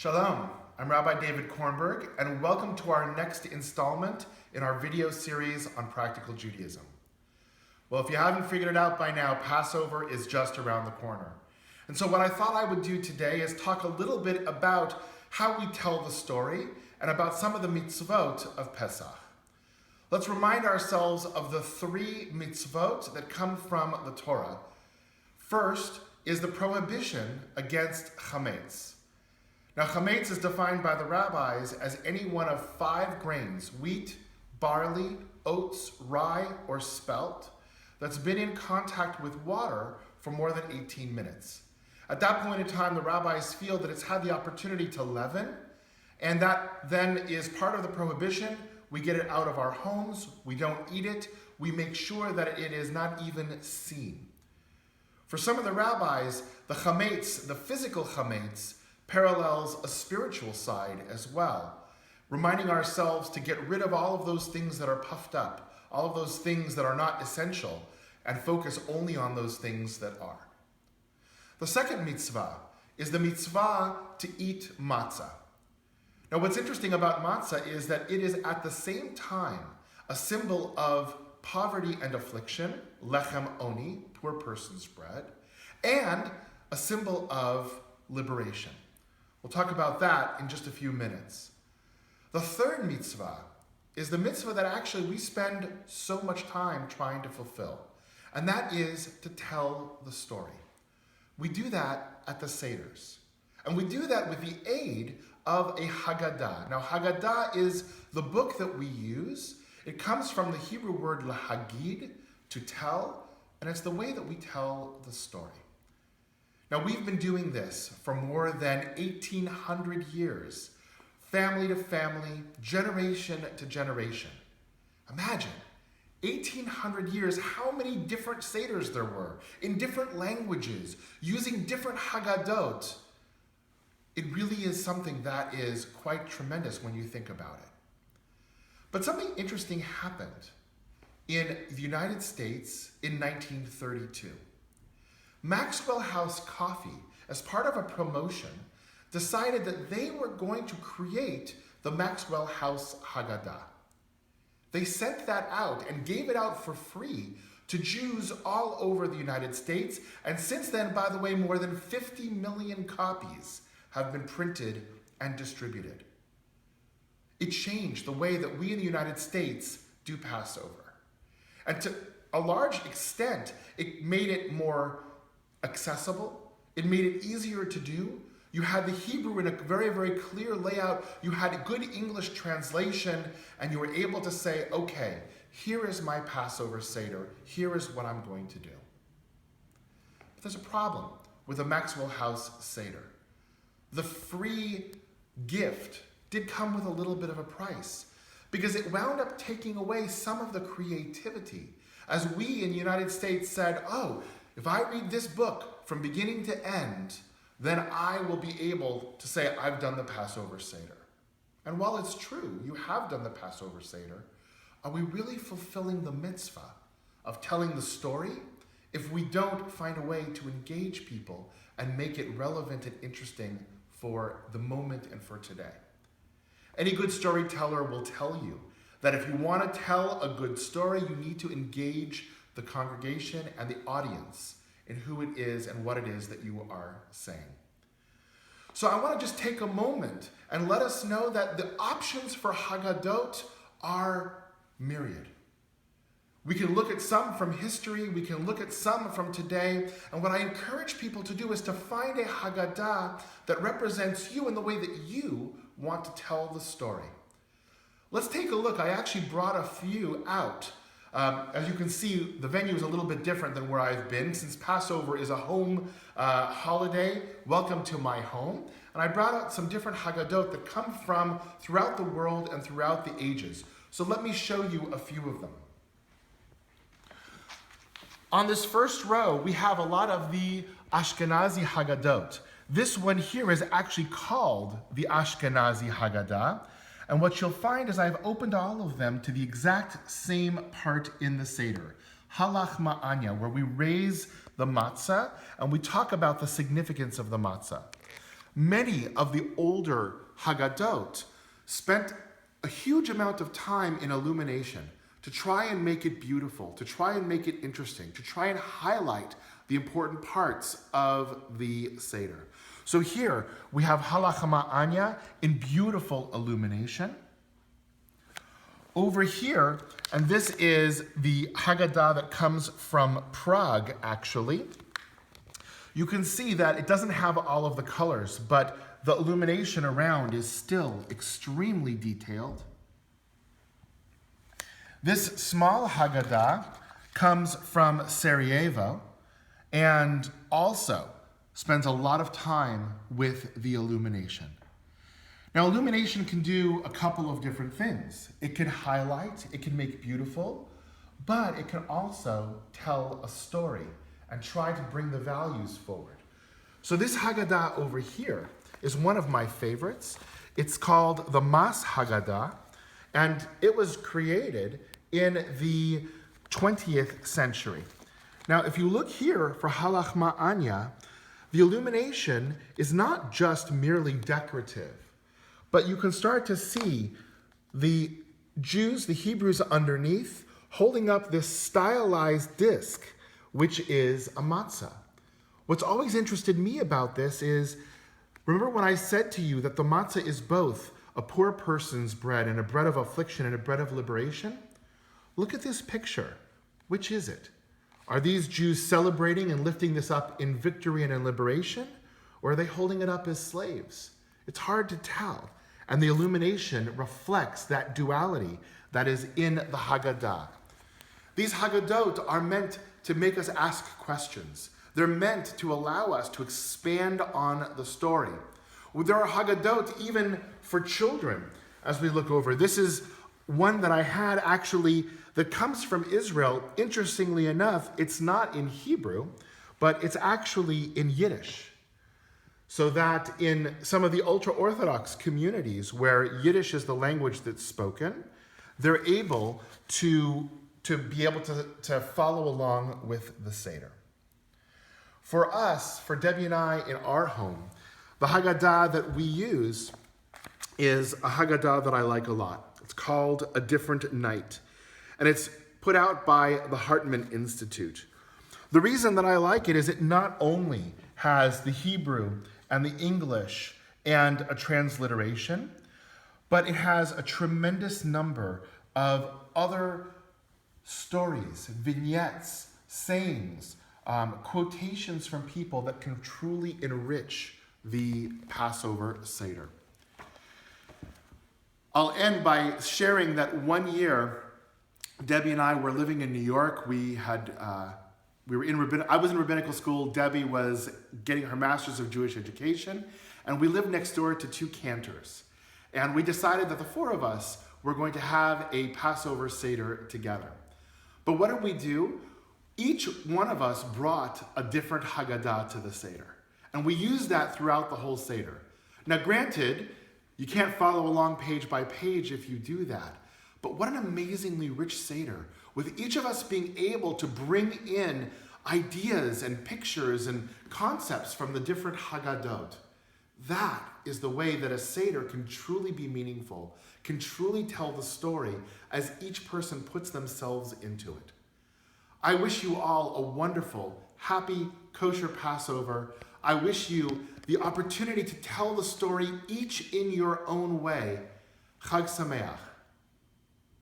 Shalom, I'm Rabbi David Kornberg, and welcome to our next installment in our video series on practical Judaism. Well, if you haven't figured it out by now, Passover is just around the corner. And so what I thought I would do today is talk a little bit about how we tell the story and about some of the mitzvot of Pesach. Let's remind ourselves of the three mitzvot that come from the Torah. First is the prohibition against chametz. Now, chametz is defined by the rabbis as any one of 5 grains, wheat, barley, oats, rye, or spelt, that's been in contact with water for more than 18 minutes. At that point in time, the rabbis feel that it's had the opportunity to leaven, and that then is part of the prohibition. We get it out of our homes, we don't eat it, we make sure that it is not even seen. For some of the rabbis, the chametz, the physical chametz, parallels a spiritual side as well, reminding ourselves to get rid of all of those things that are puffed up, all of those things that are not essential, and focus only on those things that are. The second mitzvah is the mitzvah to eat matzah. Now, what's interesting about matzah is that it is at the same time a symbol of poverty and affliction, lechem oni, poor person's bread, and a symbol of liberation. We'll talk about that in just a few minutes. The third mitzvah is the mitzvah that actually we spend so much time trying to fulfill, and that is to tell the story. We do that at the Seders, and we do that with the aid of a Haggadah. Now, Haggadah is the book that we use. It comes from the Hebrew word lahagid, to tell, and it's the way that we tell the story. Now, we've been doing this for more than 1,800 years, family to family, generation to generation. Imagine, 1,800 years, how many different Seders there were, in different languages, using different Haggadot. It really is something that is quite tremendous when you think about it. But something interesting happened in the United States in 1932. Maxwell House Coffee, as part of a promotion, decided that they were going to create the Maxwell House Haggadah. They sent that out and gave it out for free to Jews all over the United States, and since then, by the way, more than 50 million copies have been printed and distributed. It changed the way that we in the United States do Passover. And to a large extent, it made it more accessible. It made it easier to do. You had the Hebrew in a very, very clear layout. You had a good English translation, and you were able to say, okay, here is my Passover Seder. Here is what I'm going to do. But there's a problem with the Maxwell House Seder. The free gift did come with a little bit of a price, because it wound up taking away some of the creativity. As we in the United States said, oh, if I read this book from beginning to end, then I will be able to say I've done the Passover Seder. And while it's true, you have done the Passover Seder, are we really fulfilling the mitzvah of telling the story if we don't find a way to engage people and make it relevant and interesting for the moment and for today? Any good storyteller will tell you that if you want to tell a good story, you need to engage the congregation and the audience in who it is and what it is that you are saying. So I want to just take a moment and let us know that the options for Haggadot are myriad. We can look at some from history, we can look at some from today, and what I encourage people to do is to find a Haggadah that represents you in the way that you want to tell the story. Let's take a look. I actually brought a few out. As you can see, the venue is a little bit different than where I've been. Since Passover is a home holiday, welcome to my home. And I brought out some different Haggadot that come from throughout the world and throughout the ages. So let me show you a few of them. On this first row, we have a lot of the Ashkenazi Haggadot. This one here is actually called the Ashkenazi Haggadah. And what you'll find is I've opened all of them to the exact same part in the Seder, Halach Ma'anya, where we raise the matzah and we talk about the significance of the matzah. Many of the older Haggadot spent a huge amount of time in illumination to try and make it beautiful, to try and make it interesting, to try and highlight the important parts of the Seder. So here we have Halachama Anya in beautiful illumination. Over here, and this is the Haggadah that comes from Prague, actually. You can see that it doesn't have all of the colors, but the illumination around is still extremely detailed. This small Haggadah comes from Sarajevo and also spends a lot of time with the illumination. Now, illumination can do a couple of different things. It can highlight, it can make beautiful, but it can also tell a story and try to bring the values forward. So this Haggadah over here is one of my favorites. It's called the Mas Haggadah, and it was created in the 20th century. Now, if you look here for Halachma Anya, the illumination is not just merely decorative, but you can start to see the Jews, the Hebrews underneath, holding up this stylized disc, which is a matzah. What's always interested me about this is, remember when I said to you that the matzah is both a poor person's bread and a bread of affliction and a bread of liberation? Look at this picture. Which is it? Are these Jews celebrating and lifting this up in victory and in liberation? Or are they holding it up as slaves? It's hard to tell. And the illumination reflects that duality that is in the Haggadah. These Haggadot are meant to make us ask questions. They're meant to allow us to expand on the story. There are Haggadot even for children as we look over. This is one that I had actually that comes from Israel. Interestingly enough, it's not in Hebrew, but it's actually in Yiddish. So that in some of the ultra-Orthodox communities where Yiddish is the language that's spoken, they're able to be able to follow along with the Seder. For us, for Debbie and I in our home, the Haggadah that we use is a Haggadah that I like a lot. It's called A Different Night, and it's put out by the Hartman Institute. The reason that I like it is it not only has the Hebrew and the English and a transliteration, but it has a tremendous number of other stories, vignettes, sayings, quotations from people that can truly enrich the Passover Seder. I'll end by sharing that one year, Debbie and I were living in New York. I was in rabbinical school. Debbie was getting her master's of Jewish education, and we lived next door to two cantors. And we decided that the four of us were going to have a Passover Seder together. But what did we do? Each one of us brought a different Haggadah to the Seder. And we used that throughout the whole Seder. Now granted, you can't follow along page by page if you do that. But what an amazingly rich Seder, with each of us being able to bring in ideas and pictures and concepts from the different Haggadot. That is the way that a Seder can truly be meaningful, can truly tell the story as each person puts themselves into it. I wish you all a wonderful, happy, kosher Passover. I wish you the opportunity to tell the story each in your own way. Chag Sameach.